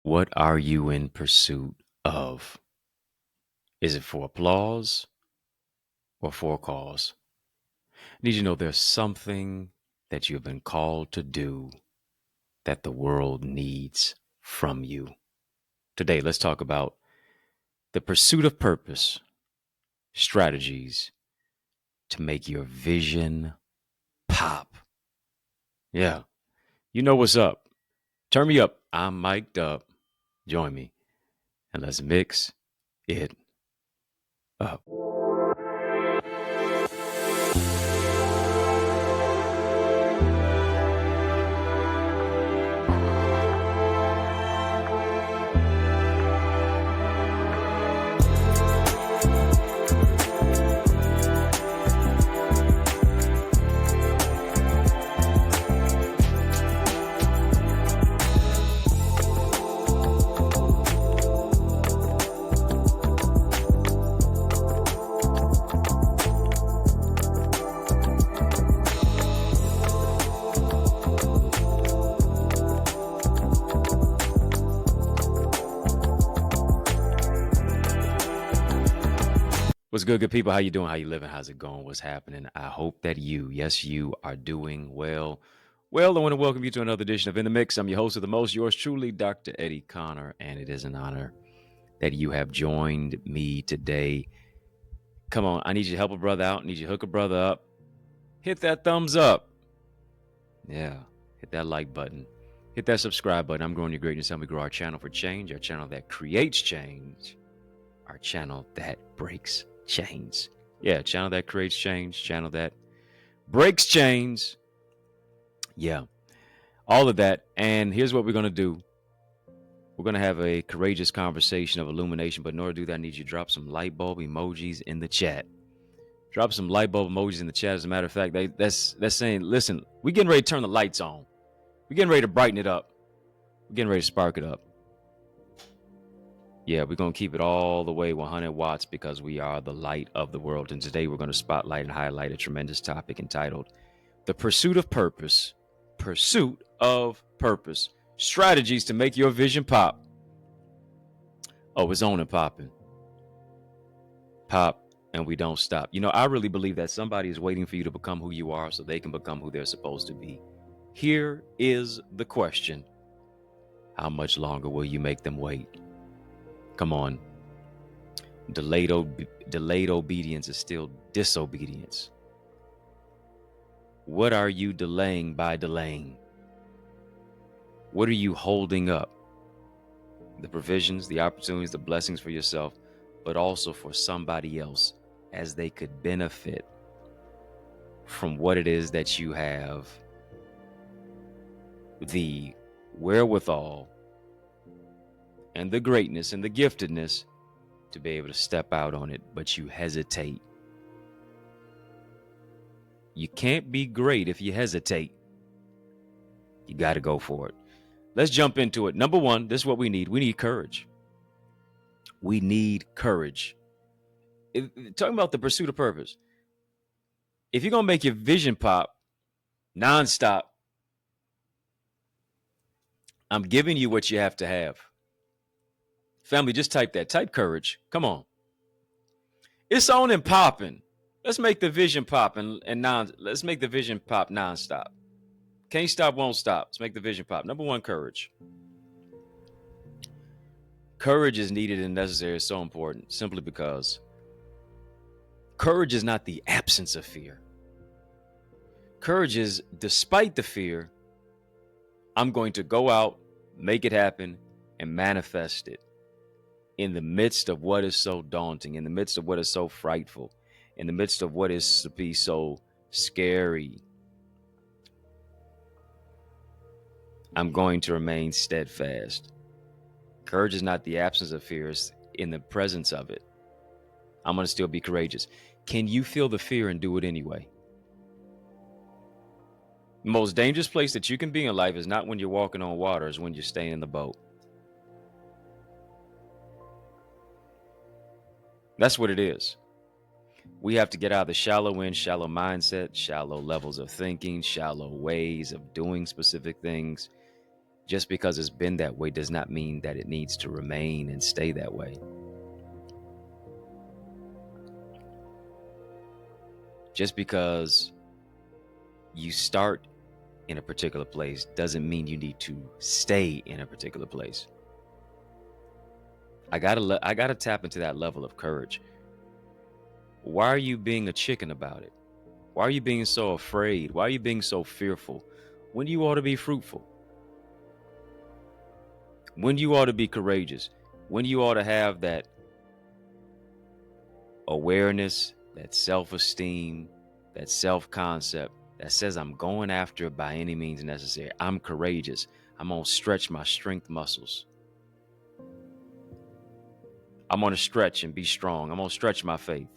What are you in pursuit of? Is it for applause or for a cause? I need you to know there's something that you've been called to do that the world needs from you. Today, let's talk about the pursuit of purpose, strategies to make your vision pop. Yeah, you know what's up. Turn me up. I'm mic'd up. Join me and let's mix it up. What's good people? How you doing? How you living? How's it going? What's happening? I hope that yes, you are doing well. Well, I want to welcome you to another edition of In the Mix. I'm your host of the most, yours truly, Dr. Eddie Connor, and it is an honor that you have joined me today. Come on, I need you to help a brother out. I need you to hook a brother up. Hit that thumbs up. Yeah, hit that like button. Hit that subscribe button. I'm growing your greatness. Help me grow our channel for change, our channel that creates change, our channel that breaks chains. Yeah, channel that creates change, channel that breaks chains. Yeah, all of that. And here's what we're going to do. We're going to have a courageous conversation of illumination. But in order to do that, I need you to drop some light bulb emojis in the chat. Drop some light bulb emojis in the chat. As a matter of fact, that's saying, listen, we're getting ready to turn the lights on. We're getting ready to brighten it up. We're getting ready to spark it up. Yeah, we're going to keep it all the way 100 watts because we are the light of the world. And today we're going to spotlight and highlight a tremendous topic entitled The Pursuit of Purpose. Pursuit of Purpose. Strategies to make your vision pop. Oh, it's on and popping. Pop, and we don't stop. You know, I really believe that somebody is waiting for you to become who you are so they can become who they're supposed to be. Here is the question. How much longer will you make them wait? Come on. Delayed obedience is still disobedience. What are you delaying by delaying? What are you holding up? The provisions, the opportunities, the blessings for yourself, but also for somebody else as they could benefit from what it is that you have the wherewithal and the greatness and the giftedness to be able to step out on it, but you hesitate. You can't be great if you hesitate. You got to go for it. Let's jump into it. Number one, this is what we need. We need courage. We need courage. Talking about the pursuit of purpose. If you're going to make your vision pop nonstop, I'm giving you what you have to have. Family, just type that. Type courage. Come on. It's on and popping. Let's make the vision pop let's make the vision pop nonstop. Can't stop, won't stop. Let's make the vision pop. Number one, courage. Courage is needed and necessary. It's so important simply because courage is not the absence of fear. Courage is, despite the fear, I'm going to go out, make it happen, and manifest it in the midst of what is so daunting, in the midst of what is so frightful, in the midst of what is to be so scary. I'm going to remain steadfast. Courage is not the absence of fear, it's in the presence of it. I'm going to still be courageous. Can you feel the fear and do it anyway? The most dangerous place that you can be in life is not when you're walking on water, it's when you're staying in the boat. That's what it is. We have to get out of the shallow end, shallow mindset, shallow levels of thinking, shallow ways of doing specific things, Just because it's been that way does not mean that it needs to remain and stay that way. Just because you start in a particular place doesn't mean you need to stay in a particular place. I gotta tap into that level of courage. Why are you being a chicken about it? Why are you being so afraid? Why are you being so fearful when you ought to be fruitful? When you ought to be courageous? When you ought to have that awareness, that self-esteem, that self-concept that says I'm going after it by any means necessary. I'm courageous. I'm going to stretch my strength muscles. I'm going to stretch and be strong. I'm going to stretch my faith.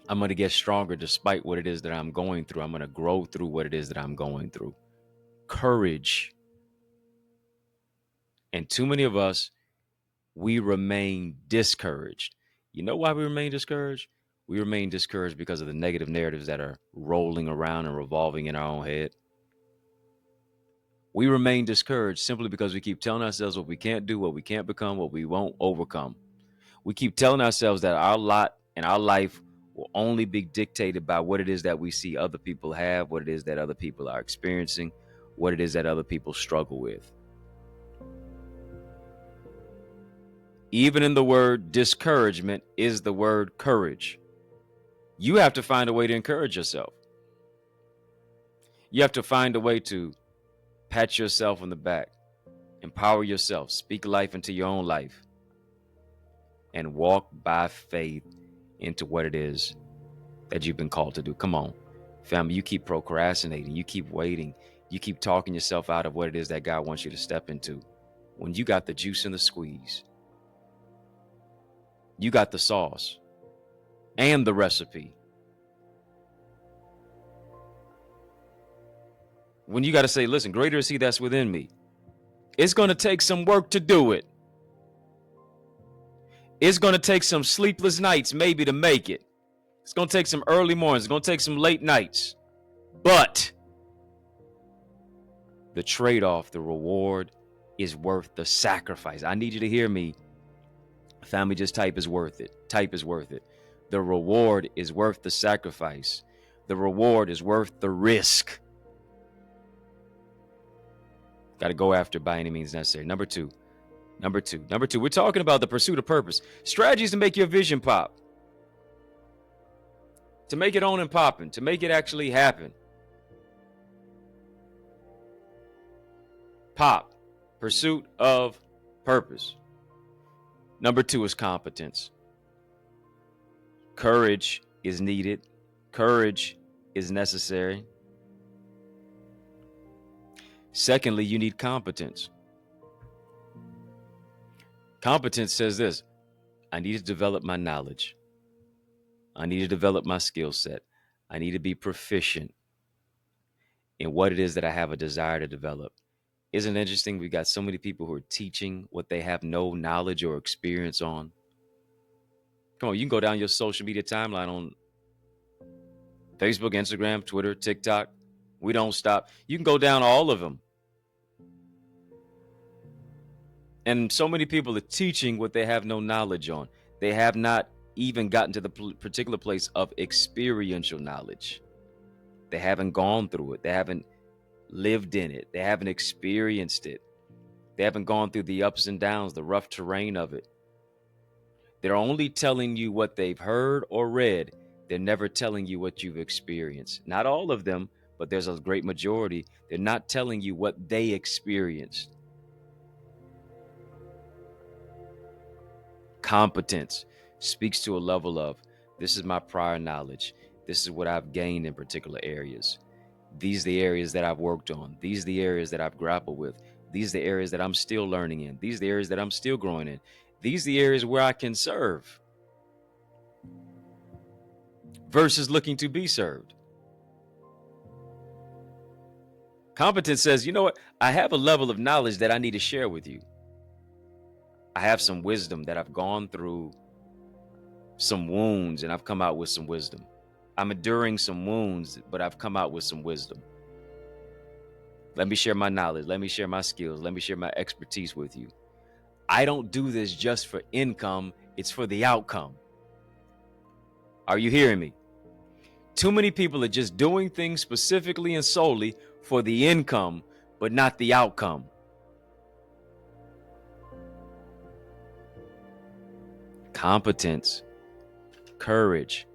I'm going to get stronger despite what it is that I'm going through. I'm going to grow through what it is that I'm going through. Courage. And too many of us, we remain discouraged. You know why we remain discouraged? We remain discouraged because of the negative narratives that are rolling around and revolving in our own head. We remain discouraged simply because we keep telling ourselves what we can't do, what we can't become, what we won't overcome. We keep telling ourselves that our lot and our life will only be dictated by what it is that we see other people have, what it is that other people are experiencing, what it is that other people struggle with. Even in the word discouragement is the word courage. You have to find a way to encourage yourself. You have to find a way to pat yourself on the back, empower yourself, speak life into your own life, and walk by faith into what it is that you've been called to do. Come on, family, you keep procrastinating, you keep waiting, you keep talking yourself out of what it is that God wants you to step into. When you got the juice and the squeeze, you got the sauce and the recipe. When you got to say, listen, greater is he that's within me. It's going to take some work to do it. It's going to take some sleepless nights maybe to make it. It's going to take some early mornings. It's going to take some late nights. But the trade-off, the reward is worth the sacrifice. I need you to hear me. Family, just type is worth it. Type is worth it. The reward is worth the sacrifice. The reward is worth the risk. Got to go after it by any means necessary. Number two, we're talking about the pursuit of purpose. Strategies to make your vision pop. To make it on and popping. To make it actually happen. Pop. Pursuit of purpose. Number two is competence. Courage is needed. Courage is necessary. Secondly, you need competence. Competence says this: I need to develop my knowledge. I need to develop my skill set. I need to be proficient in what it is that I have a desire to develop. Isn't it interesting? We got so many people who are teaching what they have no knowledge or experience on. Come on, you can go down your social media timeline on Facebook, Instagram, Twitter, TikTok. We don't stop. You can go down all of them. And so many people are teaching what they have no knowledge on. They have not even gotten to the particular place of experiential knowledge. They haven't gone through it. They haven't lived in it. They haven't experienced it. They haven't gone through the ups and downs, the rough terrain of it. They're only telling you what they've heard or read. They're never telling you what you've experienced. Not all of them, but there's a great majority. They're not telling you what they experienced. Competence speaks to a level of, this is my prior knowledge. This is what I've gained in particular areas. These are the areas that I've worked on. These are the areas that I've grappled with. These are the areas that I'm still learning in. These are the areas that I'm still growing in. These are the areas where I can serve versus looking to be served. Competence says, you know what? I have a level of knowledge that I need to share with you. I have some wisdom that I've gone through some wounds and I've come out with some wisdom. I'm enduring some wounds, but I've come out with some wisdom. Let me share my knowledge. Let me share my skills. Let me share my expertise with you. I don't do this just for income. It's for the outcome. Are you hearing me? Too many people are just doing things specifically and solely for the income, but not the outcome. Competence, courage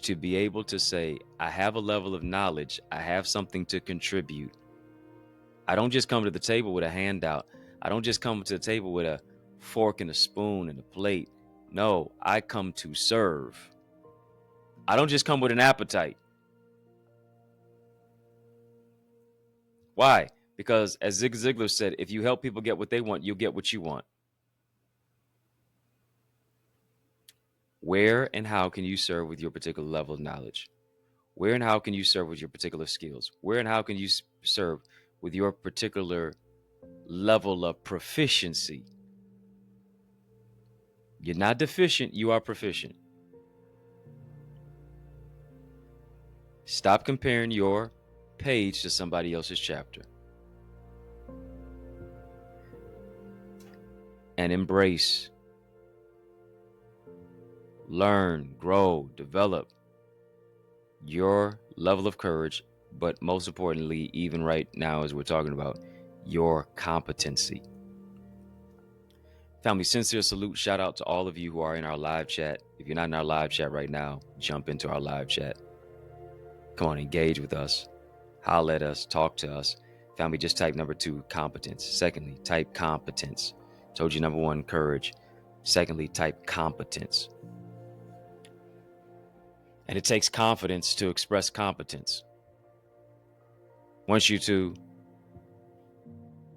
to be able to say, I have a level of knowledge. I have something to contribute. I don't just come to the table with a handout. I don't just come to the table with a fork and a spoon and a plate. No, I come to serve. I don't just come with an appetite. Why? Because as Zig Ziglar said, if you help people get what they want, you'll get what you want. Where and how can you serve with your particular level of knowledge? Where and how can you serve with your particular skills? Where and how can you serve with your particular level of proficiency? You're not deficient, you are proficient. Stop comparing your page to somebody else's chapter. And embrace, learn, grow, develop your level of courage, but most importantly, even right now as we're talking about, your competency. Family, sincere salute, shout out to all of you who are in our live chat. If you're not in our live chat right now, jump into our live chat. Come on, engage with us, holler at us, talk to us. Family, just type number 2, competence. Secondly, type competence. Told you number 1, courage. Secondly, type competence. And it takes confidence to express competence. I want you to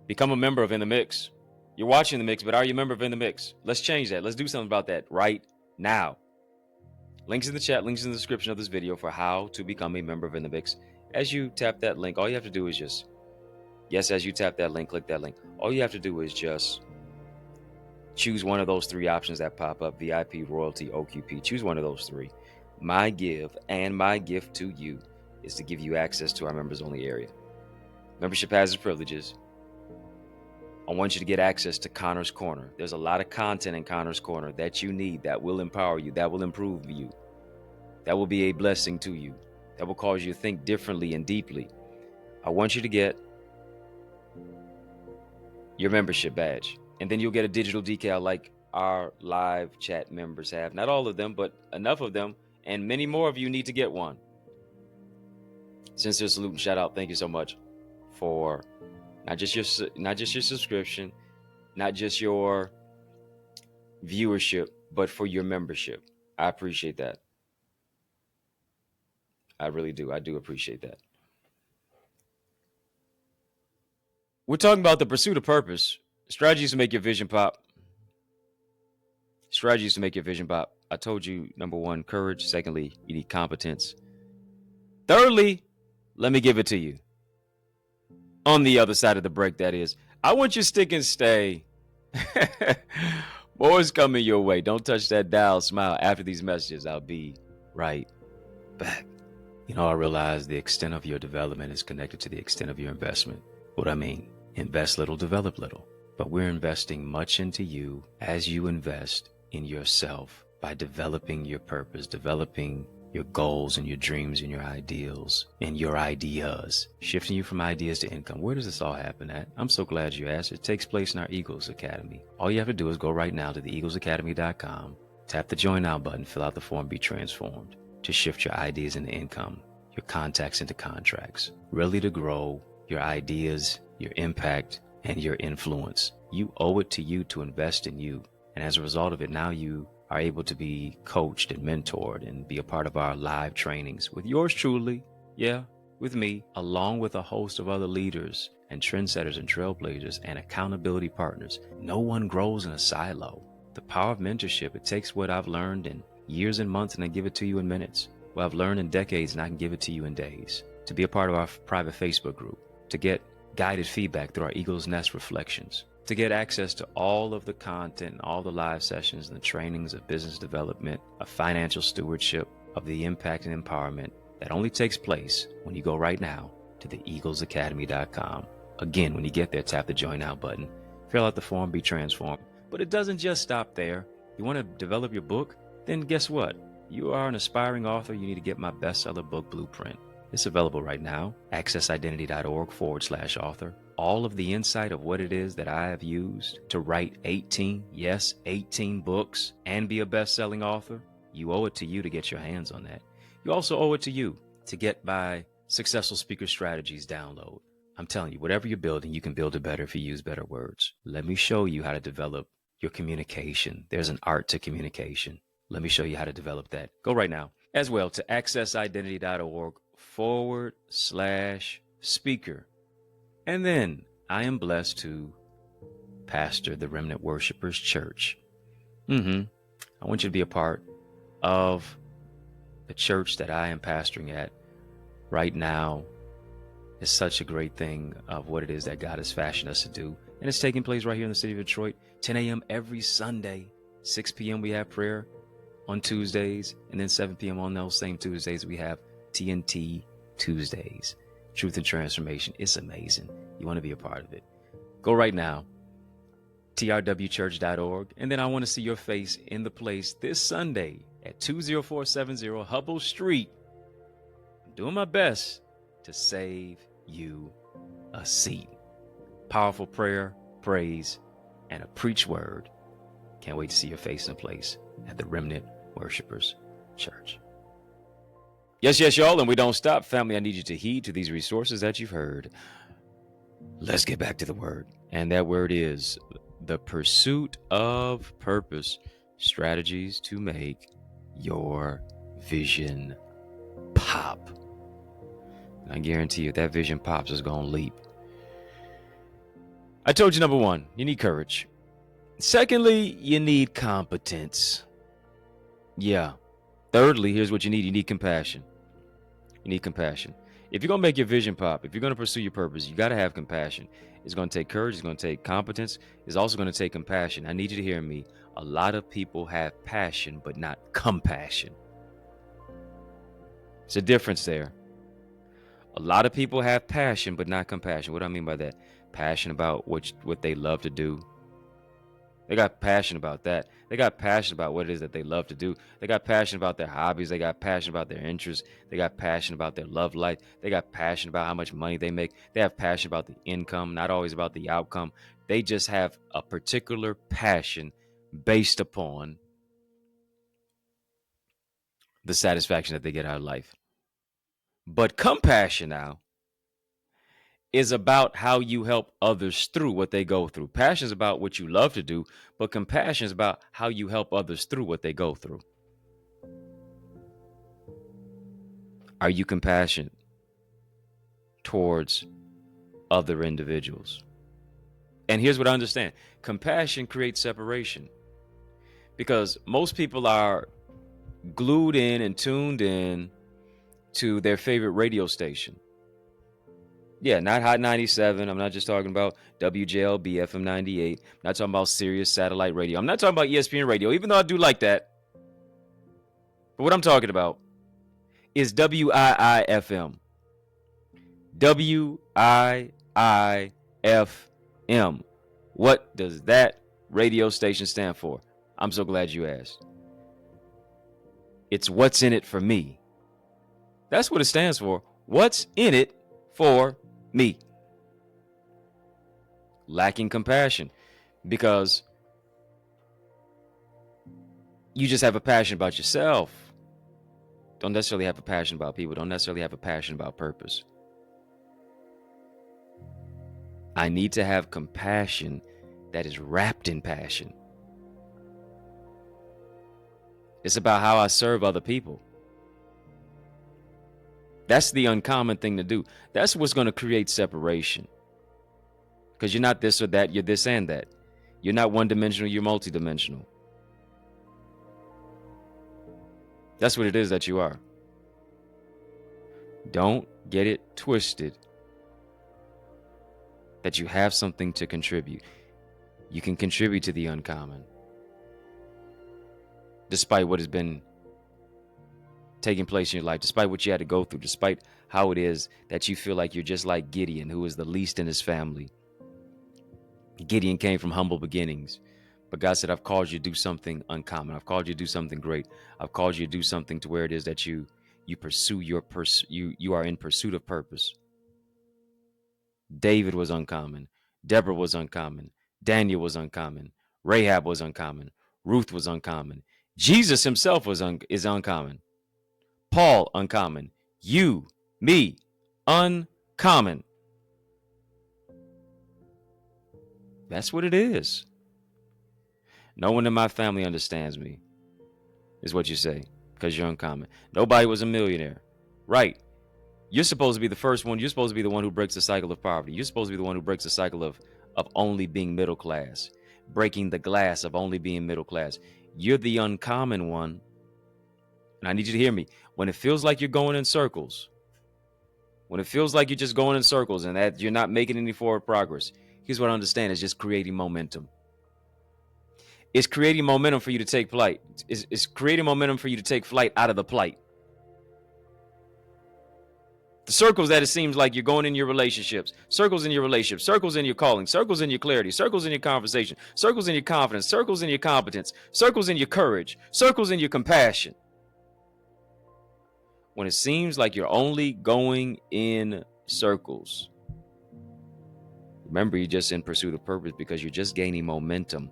become a member of In the Mix. You're watching The Mix, but are you a member of In the Mix? Let's change that. Let's do something about that right now. Links in the chat, links in the description of this video for how to become a member of In the Mix. As you tap that link, all you have to do is just, as you tap that link, click that link. All you have to do is just choose one of those 3 options that pop up: VIP, royalty, OQP. Choose one of those 3. My give and my gift to you is to give you access to our members only area. Membership has its privileges. I want you to get access to Connor's Corner. There's a lot of content in Connor's Corner that you need, that will empower you, that will improve you, that will be a blessing to you, that will cause you to think differently and deeply. I want you to get your membership badge, and then you'll get a digital decal like our live chat members have. Not all of them, but enough of them, and many more of you need to get one. Sincere salute and shout out. Thank you so much for not just your subscription, not just your viewership, but for your membership. I appreciate that. I really do. I do appreciate that. We're talking about the pursuit of purpose, strategies to make your vision pop. Strategies to make your vision pop. I told you, number 1, courage. Secondly, you need competence. Thirdly, let me give it to you. On the other side of the break, that is. I want you to stick and stay. More is coming your way. Don't touch that dial. Smile. After these messages, I'll be right back. You know, I realize the extent of your development is connected to the extent of your investment. What I mean, invest little, develop little. But we're investing much into you as you invest in yourself by developing your purpose, developing your goals and your dreams and your ideals and your ideas, shifting you from ideas to income. Where does this all happen at? I'm so glad you asked. It takes place in our Eagles Academy. All you have to do is go right now to theeaglesacademy.com, tap the join now button, fill out the form, be transformed to shift your ideas into income, your contacts into contracts, really to grow your ideas, your impact, and your influence. You owe it to you to invest in you. And as a result of it, now you are able to be coached and mentored and be a part of our live trainings with yours truly, with me, along with a host of other leaders and trendsetters and trailblazers and accountability partners. No one grows in a silo. The power of mentorship, it takes what I've learned in years and months and I give it to you in minutes. What I've learned in decades and I can give it to you in days. To be a part of our private Facebook group, to get guided feedback through our Eagle's Nest reflections, to get access to all of the content and all the live sessions and the trainings of business development, of financial stewardship, of the impact and empowerment that only takes place when you go right now to theeaglesacademy.com. Again, when you get there, tap the Join Now button. Fill out the form, be transformed. But it doesn't just stop there. You want to develop your book? Then guess what? You are an aspiring author. You need to get my bestseller book blueprint. It's available right now. accessidentity.org/author. All of the insight of what it is that I have used to write 18 books and be a best-selling author. You owe it to you to get your hands on that. You also owe it to you to get my Successful Speaker Strategies download. I'm telling you, whatever you're building, you can build it better if you use better words. Let me show you how to develop your communication. There's an art to communication. Let me show you how to develop that. Go right now as well to accessidentity.org/speaker. And then I am blessed to pastor the Remnant Worshipers Church. I want you to be a part of the church that I am pastoring at right now. Is such a great thing of what it is that God has fashioned us to do. And it's taking place right here in the city of Detroit, 10 a.m. every Sunday. 6 p.m. we have prayer on Tuesdays. And then 7 p.m. on those same Tuesdays, we have TNT Tuesdays. Truth and Transformation. It's amazing. You want to be a part of it. Go right now, trwchurch.org. And then I want to see your face in the place this Sunday at 20470 Hubble Street. I'm doing my best to save you a seat. Powerful prayer, praise, and a preach word. Can't wait to see your face in place at the Remnant Worshipers Church. Yes, y'all, and we don't stop. Family, I need you to heed to these resources that you've heard. Let's get back to the word. And that word is the pursuit of purpose, strategies to make your vision pop. And I guarantee you, if that vision pops, it's going to leap. I told you, number one, you need courage. Secondly, you need competence. Yeah. Thirdly, here's what you need. You need compassion. You need compassion. If you're going to make your vision pop, if you're going to pursue your purpose, you got to have compassion. It's going to take courage. It's going to take competence. It's also going to take compassion. I need you to hear me. A lot of people have passion, but not compassion. There's a difference there. A lot of people have passion, but not compassion. What do I mean by that? Passion about what they love to do. They got passion about that. They got passion about what it is that they love to do. They got passion about their hobbies. They got passion about their interests. They got passion about their love life. They got passion about how much money they make. They have passion about the income, not always about the outcome. They just have a particular passion based upon the satisfaction that they get out of life. But compassion now is about how you help others through what they go through. Passion is about what you love to do, but compassion is about how you help others through what they go through. Are you compassionate towards other individuals? And here's what I understand. Compassion creates separation because most people are glued in and tuned in to their favorite radio station. Yeah, not Hot 97. I'm not just talking about WJLB FM 98. I'm not talking about Sirius satellite radio. I'm not talking about ESPN radio, even though I do like that. But what I'm talking about is WII FM. WII FM. What does that radio station stand for? I'm so glad you asked. It's what's in it for me. That's what it stands for. What's in it for me? Lacking compassion because you just have a passion about yourself. Don't necessarily have a passion about people. Don't necessarily have a passion about purpose. I need to have compassion that is wrapped in passion. It's about how I serve other people. That's the uncommon thing to do. That's what's going to create separation. Because you're not this or that, you're this and that. You're not one-dimensional, you're multidimensional. That's what it is that you are. Don't get it twisted that you have something to contribute. You can contribute to the uncommon. Despite what has been taking place in your life, despite what you had to go through, despite how it is that you feel like you're just like Gideon, who is the least in his family. Gideon came from humble beginnings, but God said, I've called you to do something uncommon. I've called you to do something great. I've called you to do something to where it is that you pursue you are in pursuit of purpose. David was uncommon. Deborah was uncommon. Daniel was uncommon. Rahab was uncommon. Ruth was uncommon. Jesus himself is uncommon. Paul, uncommon. You, me, uncommon. That's what it is. No one in my family understands me, is what you say, because you're uncommon. Nobody was a millionaire. Right. You're supposed to be the first one. You're supposed to be the one who breaks the cycle of poverty. You're supposed to be the one who breaks the cycle of only being middle class, breaking the glass of only being middle class. You're the uncommon one. And I need you to hear me. When it feels like you're going in circles, when it feels like you're just going in circles and that you're not making any forward progress, here's what I understand is just creating momentum. It's creating momentum for you to take flight. It's creating momentum for you to take flight out of the plight. The circles that it seems like you're going in your relationships, circles in your relationships, circles in your calling, circles in your clarity, circles in your conversation, circles in your confidence, circles in your competence, circles in your courage, circles in your compassion. When it seems like you're only going in circles, remember you're just in pursuit of purpose because you're just gaining momentum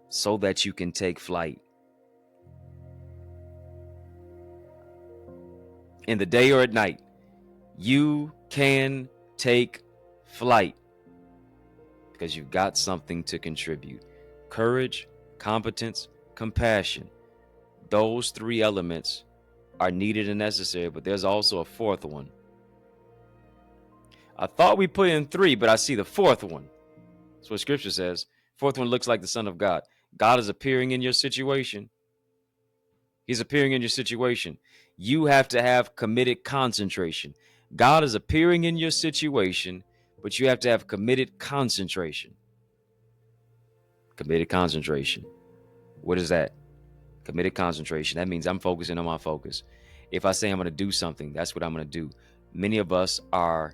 so that you can take flight. In the day or at night, you can take flight because you've got something to contribute. Courage, competence, compassion. Those three elements are needed and necessary, but there's also a fourth one. I thought we put in three, but I see the fourth one. That's what scripture says. Fourth one looks like the Son of God. God is appearing in your situation. He's appearing in your situation. You have to have committed concentration. God is appearing in your situation, but you have to have committed concentration. Committed concentration. What is that? Committed concentration. That means I'm focusing on my focus. If I say I'm going to do something, that's what I'm going to do. Many of us are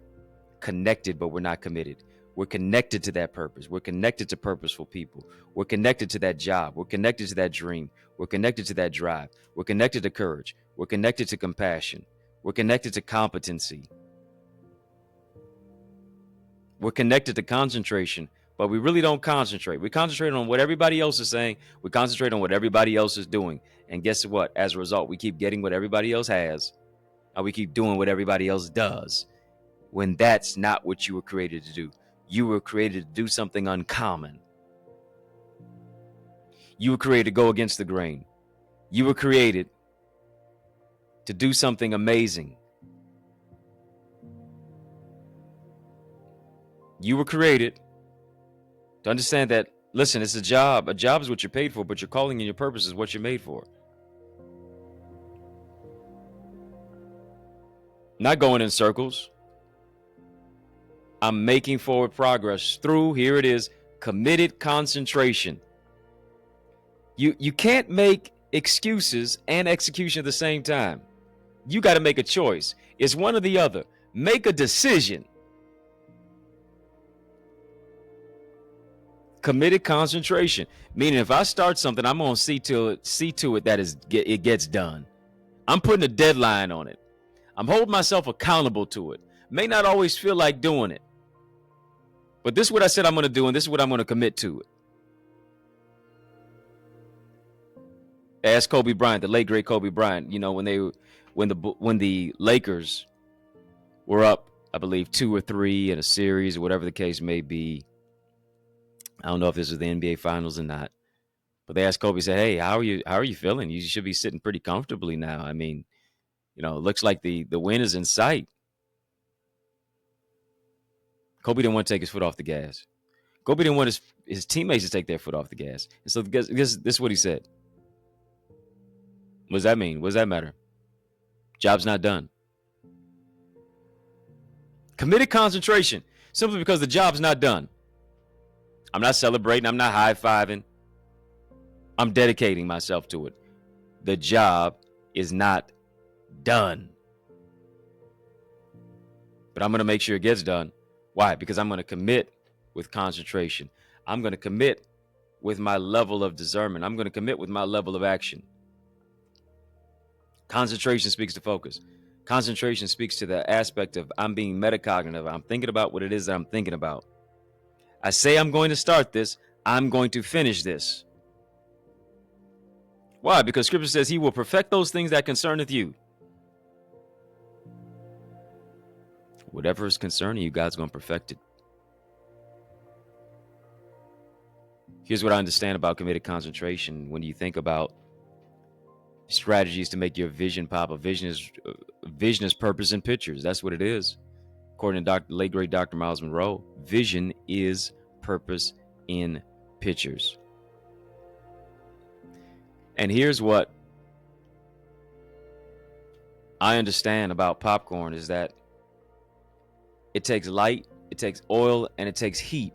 connected, but we're not committed. We're connected to that purpose. We're connected to purposeful people. We're connected to that job. We're connected to that dream. We're connected to that drive. We're connected to courage. We're connected to compassion. We're connected to competency. We're connected to concentration, but we really don't concentrate. We concentrate on what everybody else is saying. We concentrate on what everybody else is doing. And guess what? As a result, we keep getting what everybody else has, and we keep doing what everybody else does, when that's not what you were created to do. You were created to do something uncommon. You were created to go against the grain. You were created to do something amazing. You were created to understand that, listen, it's a job. A job is what you're paid for, but your calling and your purpose is what you're made for. Not going in circles. I'm making forward progress through, here it is, committed concentration. You can't make excuses and execution at the same time. You got to make a choice. It's one or the other. Make a decision. Committed concentration, meaning if I start something, I'm going to see to it that it gets done. I'm putting a deadline on it. I'm holding myself accountable to it. May not always feel like doing it, but this is what I said I'm going to do, and this is what I'm going to commit to it. Ask Kobe Bryant, the late great Kobe Bryant. You know, when the Lakers were up, I believe 2 or 3 in a series or whatever the case may be. I don't know if this is the NBA Finals or not, but they asked Kobe, say, "Hey, how are you feeling? You should be sitting pretty comfortably now. I mean, you know, it looks like the win is in sight." Kobe didn't want to take his foot off the gas. Kobe didn't want his teammates to take their foot off the gas. And so this is what he said. What does that mean? What does that matter? Job's not done. Committed concentration, simply because the job's not done. I'm not celebrating. I'm not high-fiving. I'm dedicating myself to it. The job is not done. But I'm going to make sure it gets done. Why? Because I'm going to commit with concentration. I'm going to commit with my level of discernment. I'm going to commit with my level of action. Concentration speaks to focus. Concentration speaks to the aspect of I'm being metacognitive. I'm thinking about what it is that I'm thinking about. I say I'm going to start this. I'm going to finish this. Why? Because scripture says he will perfect those things that concerneth you. Whatever is concerning you, God's going to perfect it. Here's what I understand about committed concentration. When you think about strategies to make your vision pop, a vision is purpose in pictures. That's what it is. According to late great Dr. Miles Monroe, vision is purpose in pictures. And here's what I understand about popcorn is that it takes light, it takes oil, and it takes heat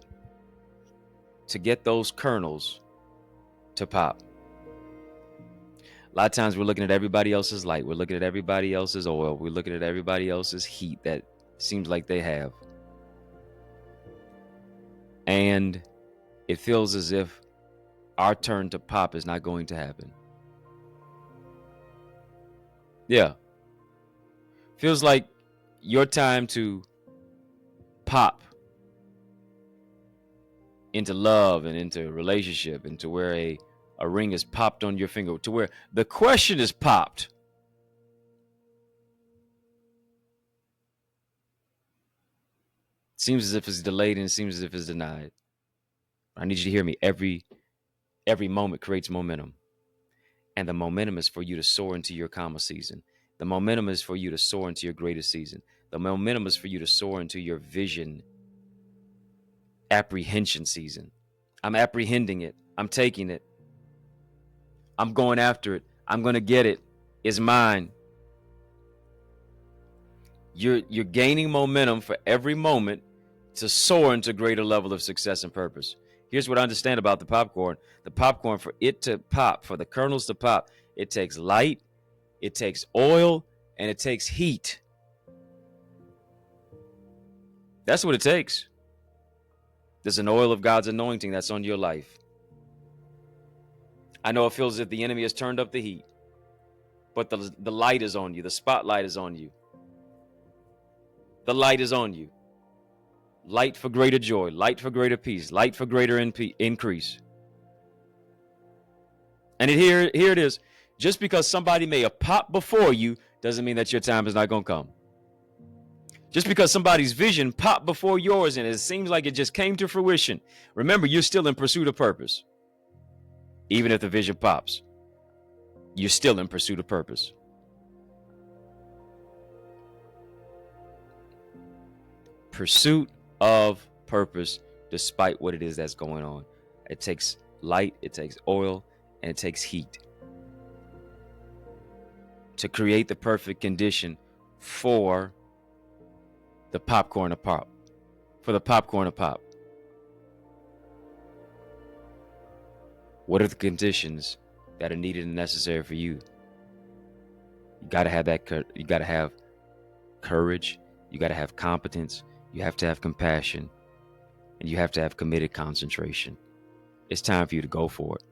to get those kernels to pop. A lot of times we're looking at everybody else's light. We're looking at everybody else's oil. We're looking at everybody else's heat that seems like they have. And it feels as if our turn to pop is not going to happen. Yeah. Feels like your time to pop into love and into a relationship, into where a ring is popped on your finger, to where the question is popped. Seems as if it's delayed and it seems as if it's denied. I need you to hear me. Every moment creates momentum. And the momentum is for you to soar into your comma season. The momentum is for you to soar into your greatest season. The momentum is for you to soar into your vision apprehension season. I'm apprehending it. I'm taking it. I'm going after it. I'm going to get it. It's mine. You're gaining momentum for every moment to soar into greater level of success and purpose. Here's what I understand about the popcorn. The popcorn, for it to pop, for the kernels to pop, it takes light, it takes oil, and it takes heat. That's what it takes. There's an oil of God's anointing that's on your life. I know it feels as if the enemy has turned up the heat, but the light is on you. The spotlight is on you. The light is on you. Light for greater joy, light for greater peace, light for greater increase. And here it is. Just because somebody may have popped before you doesn't mean that your time is not going to come. Just because somebody's vision popped before yours and it seems like it just came to fruition, remember, you're still in pursuit of purpose. Even if the vision pops, you're still in pursuit of purpose. Pursuit of purpose, despite what it is that's going on. It takes light, it takes oil, and it takes heat to create the perfect condition for the popcorn to pop. For the popcorn to pop. What are the conditions that are needed and necessary for you? You got to have that. You got to have courage. You got to have competence. You have to have compassion, and you have to have committed concentration. It's time for you to go for it.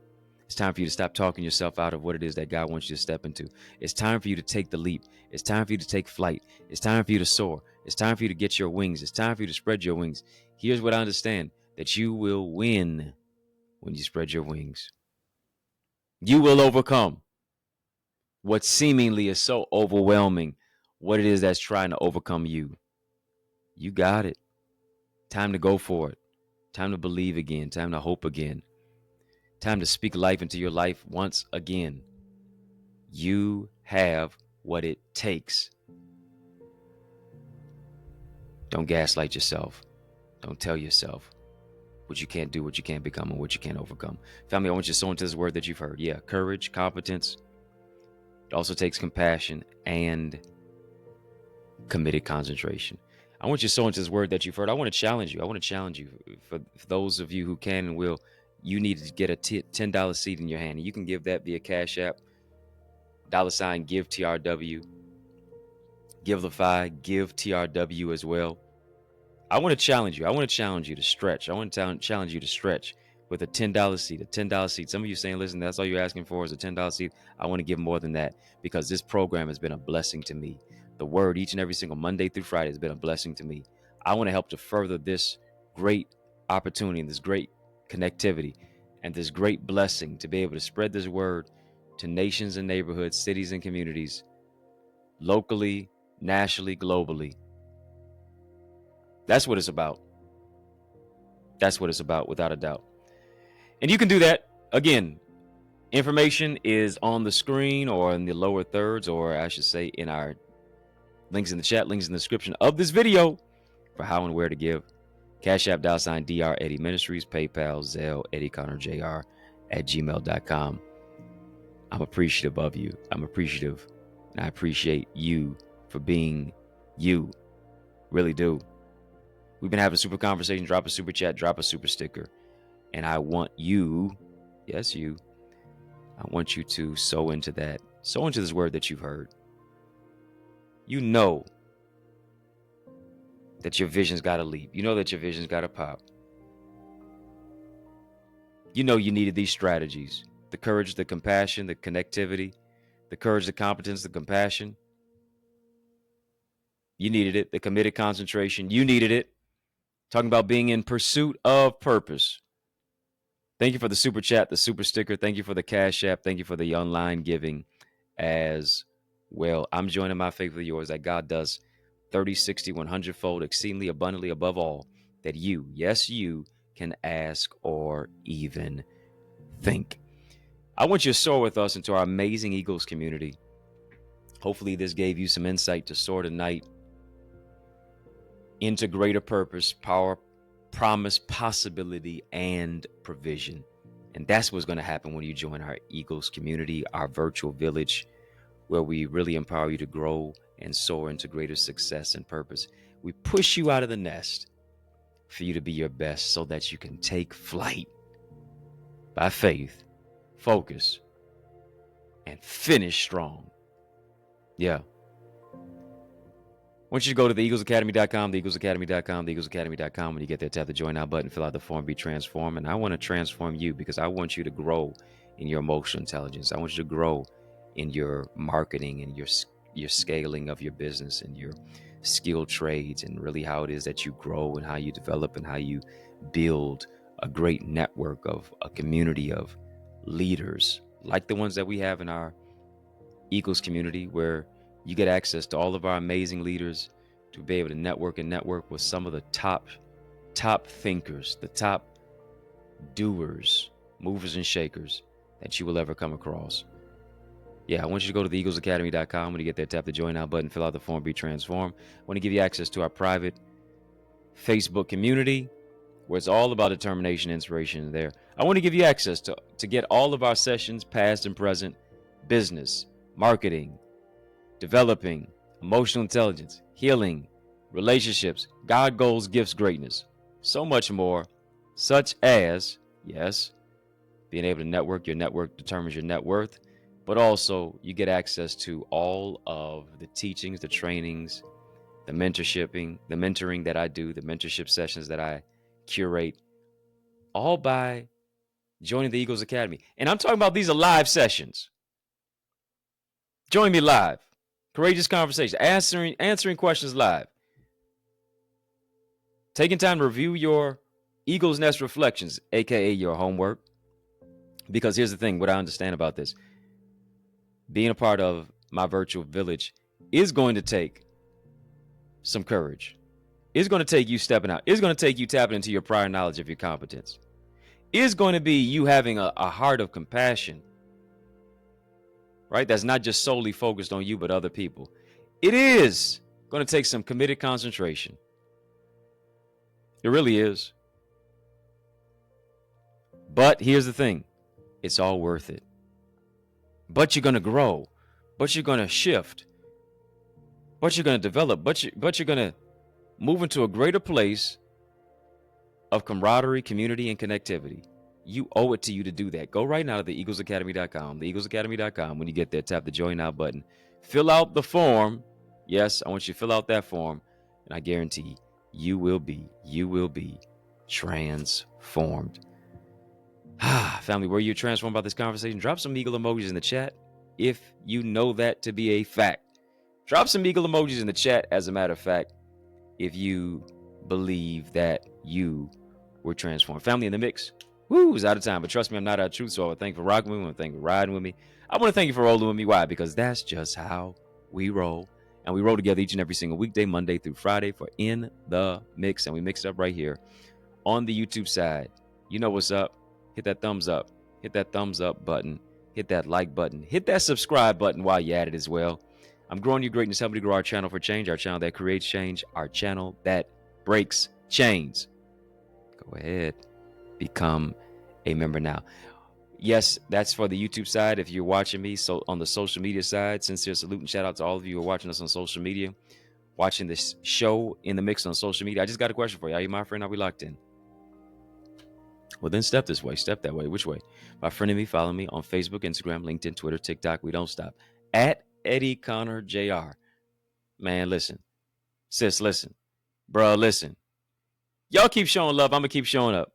It's time for you to stop talking yourself out of what it is that God wants you to step into. It's time for you to take the leap. It's time for you to take flight. It's time for you to soar. It's time for you to get your wings. It's time for you to spread your wings. Here's what I understand, that you will win when you spread your wings. You will overcome what seemingly is so overwhelming, what it is that's trying to overcome you. You got it. Time to go for it. Time to believe again. Time to hope again. Time to speak life into your life once again. You have what it takes. Don't gaslight yourself. Don't tell yourself what you can't do, what you can't become, and what you can't overcome. Family, I want you to sow into this word that you've heard. Yeah, courage, competence. It also takes compassion and committed concentration. I want you to sow into this word that you've heard. I want to challenge you. For those of you who can and will, you need to get a $10 seed in your hand. And you can give that via Cash App, $GiveTRW. Givelify, give TRW as well. I want to challenge you. I want to challenge you to stretch. I want to challenge you to stretch with a $10 seat, a $10 seat. Some of you saying, listen, that's all you're asking for is a $10 seat. I want to give more than that because this program has been a blessing to me. The word each and every single Monday through Friday has been a blessing to me. I want to help to further this great opportunity and this great connectivity and this great blessing to be able to spread this word to nations and neighborhoods, cities and communities, locally, nationally, globally. That's what it's about. That's what it's about, without a doubt. And you can do that. Again, information is on the screen or in the lower thirds, or I should say in our links in the chat, links in the description of this video for how and where to give. Cash App, $Dr. Eddie Ministries, PayPal, Zelle, EddieConnorJr @gmail.com. I'm appreciative of you. I'm appreciative. And I appreciate you for being you. Really do. We've been having a super conversation. Drop a super chat, drop a super sticker. And I want you, yes, you, I want you to sow into that. Sow into this word that you've heard. You know that your vision's got to leap. You know that your vision's got to pop. You know you needed these strategies. The courage, the compassion, the connectivity, the courage, the competence, the compassion. You needed it. The committed concentration. You needed it. Talking about being in pursuit of purpose. Thank you for the super chat, the super sticker. Thank you for the Cash App. Thank you for the online giving as well. I'm joining my faith with yours that God does 30, 60, 100-fold, exceedingly abundantly above all that you, yes, you can ask or even think. I want you to soar with us into our amazing Eagles community. Hopefully this gave you some insight to soar tonight into greater purpose, power, promise, possibility, and provision. And that's what's going to happen when you join our Eagles community, our virtual village, where we really empower you to grow and soar into greater success and purpose. We push you out of the nest for you to be your best so that you can take flight by faith, focus, and finish strong. Yeah. I want you to go to theeaglesacademy.com, theeaglesacademy.com, theeaglesacademy.com. When you get there, tap the Join Now button, fill out the form, be transformed. And I want to transform you because I want you to grow in your emotional intelligence. I want you to grow in your marketing and your scaling of your business and your skill trades and really how it is that you grow and how you develop and how you build a great network of a community of leaders like the ones that we have in our Eagles community, where you get access to all of our amazing leaders to be able to network with some of the top thinkers, the top doers, movers and shakers that you will ever come across. Yeah, I want you to go to theeaglesacademy.com. When you get there, tap the Join Now button, fill out the form, be transformed. I want to give you access to our private Facebook community where it's all about determination, inspiration there. I want to give you access to get all of our sessions, past and present, business, marketing, developing, emotional intelligence, healing, relationships, God, goals, gifts, greatness, so much more, such as, yes, being able to network. Your network determines your net worth, but also you get access to all of the teachings, the trainings, the mentoring that I do, the mentorship sessions that I curate, all by joining the Eagles Academy. And I'm talking about these are live sessions. Join me live. Courageous conversation, answering questions live. Taking time to review your Eagles Nest reflections, aka your homework. Because here's the thing, what I understand about this. Being a part of my virtual village is going to take some courage. It's going to take you stepping out. It's going to take you tapping into your prior knowledge of your competence. It's going to be you having a heart of compassion, right? That's not just solely focused on you, but other people. It is going to take some committed concentration. It really is. But here's the thing. It's all worth it. But you're going to grow. But you're going to shift. But you're going to develop. But you're going to move into a greater place of camaraderie, community, and connectivity. You owe it to you to do that. Go right now to theeaglesacademy.com, theeaglesacademy.com. When you get there, tap the Join Now button. Fill out the form. Yes, I want you to fill out that form, and I guarantee you will be transformed. Family, were you transformed by this conversation? Drop some eagle emojis in the chat if you know that to be a fact. Drop some eagle emojis in the chat, as a matter of fact, if you believe that you were transformed. Family in the mix. Woo, is out of time, but trust me, I'm not out of truth, so I want to thank you for rocking with me. I want to thank you for riding with me. I want to thank you for rolling with me. Why? Because that's just how we roll. And we roll together each and every single weekday, Monday through Friday, for In the Mix. And we mix it up right here on the YouTube side. You know what's up. Hit that thumbs up. Hit that thumbs up button. Hit that like button. Hit that subscribe button while you're at it as well. I'm growing your greatness. Help me to grow our channel for change, our channel that creates change, our channel that breaks chains. Go ahead. Become a member now. Yes, that's for the YouTube side. If you're watching me so on the social media side, sincere salute and shout out to all of you who are watching us on social media, watching this show In the Mix on social media. I just got a question for you. Are you my friend? Are we locked in? Well, then step this way, step that way. Which way? By friending me, follow me on Facebook, Instagram, LinkedIn, Twitter, TikTok. We don't stop. At EddieConnorJr. Man, listen. Sis, listen. Bruh, listen. Y'all keep showing love. I'm going to keep showing up.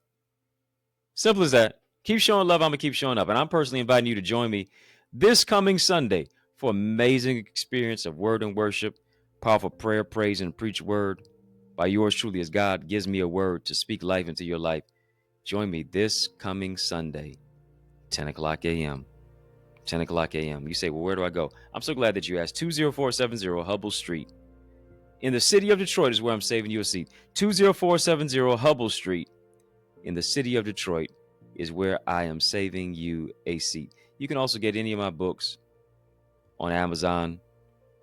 Simple as that. Keep showing love. I'm going to keep showing up. And I'm personally inviting you to join me this coming Sunday for amazing experience of word and worship, powerful prayer, praise, and preach word by yours truly as God gives me a word to speak life into your life. Join me this coming Sunday, 10 o'clock a.m. 10 o'clock a.m. You say, well, where do I go? I'm so glad that you asked. 20470 Hubble Street. In the city of Detroit is where I'm saving you a seat. 20470 Hubble Street in the city of Detroit is where I am saving you a seat. You can also get any of my books on Amazon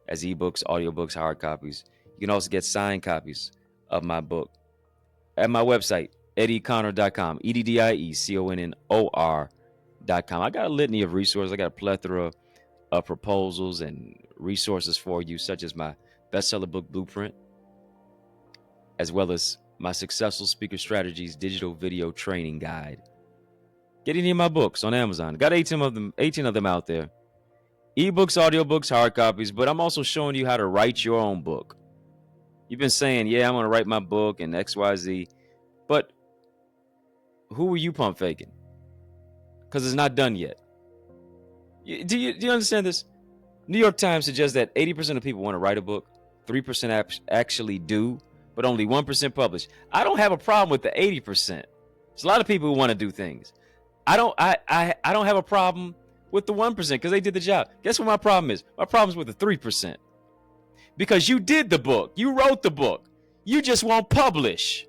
as ebooks, audiobooks, hard copies. You can also get signed copies of my book at my website, EddieConnor.com, EddieConnor.com. I got a litany of resources. I got a plethora of proposals and resources for you, such as my bestseller book blueprint, as well as my Successful Speaker Strategies digital video training guide. Get any of my books on Amazon. Got 18 of them out there. Ebooks, audiobooks, hard copies, but I'm also showing you how to write your own book. You've been saying, yeah, I'm going to write my book and XYZ, but who are you pump faking? Because it's not done yet. Do you understand this? New York Times suggests that 80% of people want to write a book, 3% actually do, but only 1% publish. I don't have a problem with the 80%. There's a lot of people who want to do things. I don't have a problem with the 1% because they did the job. Guess what my problem is? My problem is with the 3%. Because you did the book. You wrote the book. You just won't publish.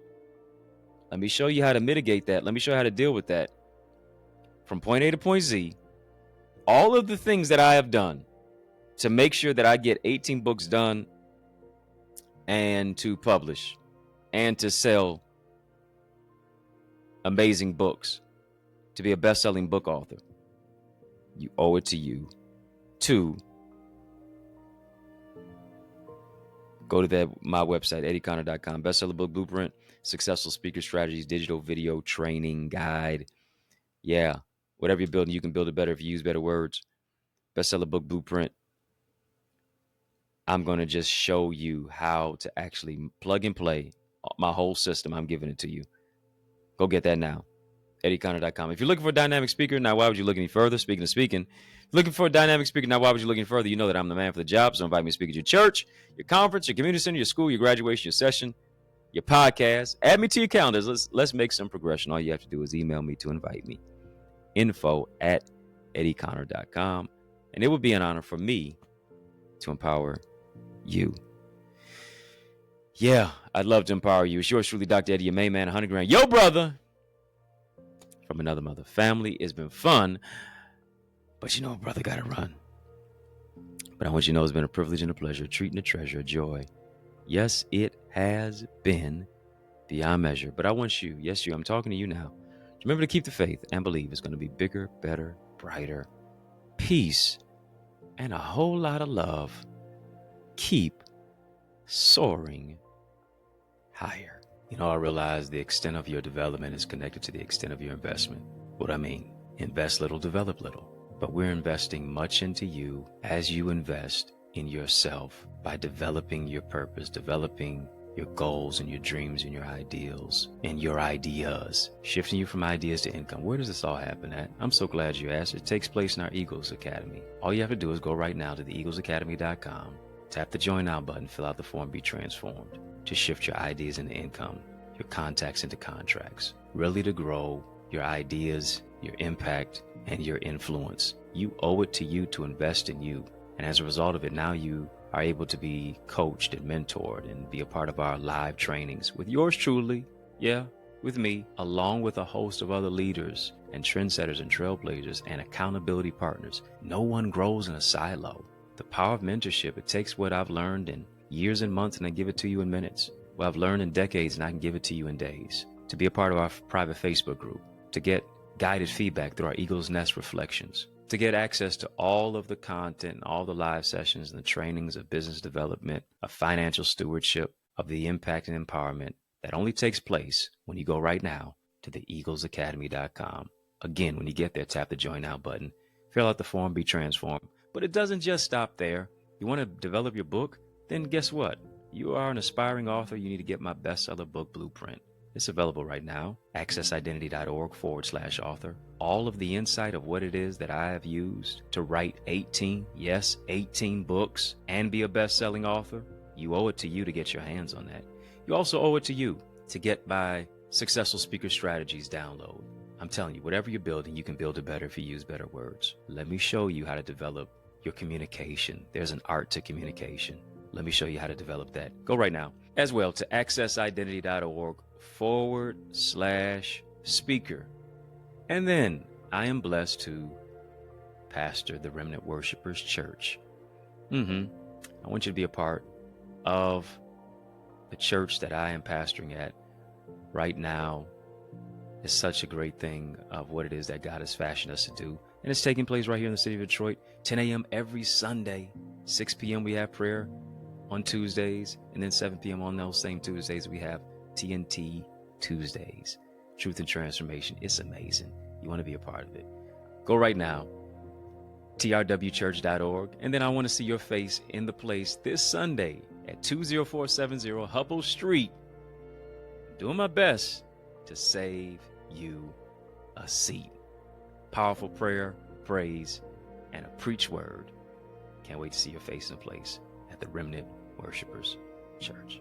Let me show you how to mitigate that. Let me show you how to deal with that. From point A to point Z, all of the things that I have done to make sure that I get 18 books done and to publish and to sell amazing books, to be a best-selling book author. You owe it to you to go to my website, EddieConnor.com, bestseller book blueprint, Successful Speaker Strategies, digital video training guide. Yeah, whatever you're building, you can build it better if you use better words. Bestseller book blueprint. I'm going to just show you how to actually plug and play my whole system. I'm giving it to you. Go get that now. EddieConnor.com. If you're looking for a dynamic speaker, now why would you look any further? Speaking of speaking, looking for a dynamic speaker, now why would you look any further? You know that I'm the man for the job, so invite me to speak at your church, your conference, your community center, your school, your graduation, your session, your podcast. Add me to your calendars. Let's make some progression. All you have to do is email me to invite me. info@EddieConnor.com. And it would be an honor for me to empower you. Yeah, I'd love to empower you. It's yours truly, Dr. Eddie, your main man, 100 grand. Yo, brother. From another mother. Family, it's been fun. But you know, brother, gotta run. But I want you to know it's been a privilege and a pleasure, a treat and a treasure, a joy. Yes, it has been beyond measure. But I want you, yes, I'm talking to you now. Remember to keep the faith and believe it's going to be bigger, better, brighter, peace, and a whole lot of love. Keep soaring higher. You know, I realize the extent of your development is connected to the extent of your investment. What I mean, invest little, develop little. But we're investing much into you as you invest in yourself by developing your purpose, developing your goals and your dreams and your ideals and your ideas, shifting you from ideas to income. Where does this all happen at? I'm so glad you asked. It takes place in our Eagles Academy. All you have to do is go right now to theeaglesacademy.com, tap the Join Now button, fill out the form, be transformed to shift your ideas into income, your contacts into contracts, really to grow your ideas, your impact, and your influence. You owe it to you to invest in you. And as a result of it, now you are able to be coached and mentored and be a part of our live trainings with yours truly, with me, along with a host of other leaders and trendsetters and trailblazers and accountability partners. No one grows in a silo. The power of mentorship, it takes what I've learned in years and months and I give it to you in minutes. What I've learned in decades and I can give it to you in days. To be a part of our private Facebook group, to get guided feedback through our Eagle's Nest reflections, to get access to all of the content and all the live sessions and the trainings of business development, of financial stewardship, of the impact and empowerment that only takes place when you go right now to theeaglesacademy.com. Again, when you get there, tap the Join Now button, fill out the form, be transformed. But it doesn't just stop there. You want to develop your book? Then guess what? You are an aspiring author. You need to get my bestseller book blueprint. It's available right now, accessidentity.org/author. All of the insight of what it is that I have used to write 18 books and be a best-selling author, you owe it to you to get your hands on that. You also owe it to you to get my Successful Speaker Strategies download. I'm telling you, whatever you're building, you can build it better if you use better words. Let me show you how to develop your communication. There's an art to communication. Let me show you how to develop that. Go right now as well to accessidentity.org/speaker. And then I am blessed to pastor the Remnant Worshipers Church. I want you to be a part of the church that I am pastoring at right now. It's such a great thing of what it is that God has fashioned us to do. And it's taking place right here in the city of Detroit, 10 a.m. every Sunday. 6 p.m. we have prayer on Tuesdays, and then 7 p.m. on those same Tuesdays we have TNT Tuesdays. Truth and Transformation. It's amazing. You want to be a part of it. Go right now, trwchurch.org, and then I want to see your face in the place this Sunday at 20470 Hubble Street. I'm doing my best to save you a seat. Powerful prayer, praise, and a preach word. Can't wait to see your face in the place at the Remnant Worshipers Church.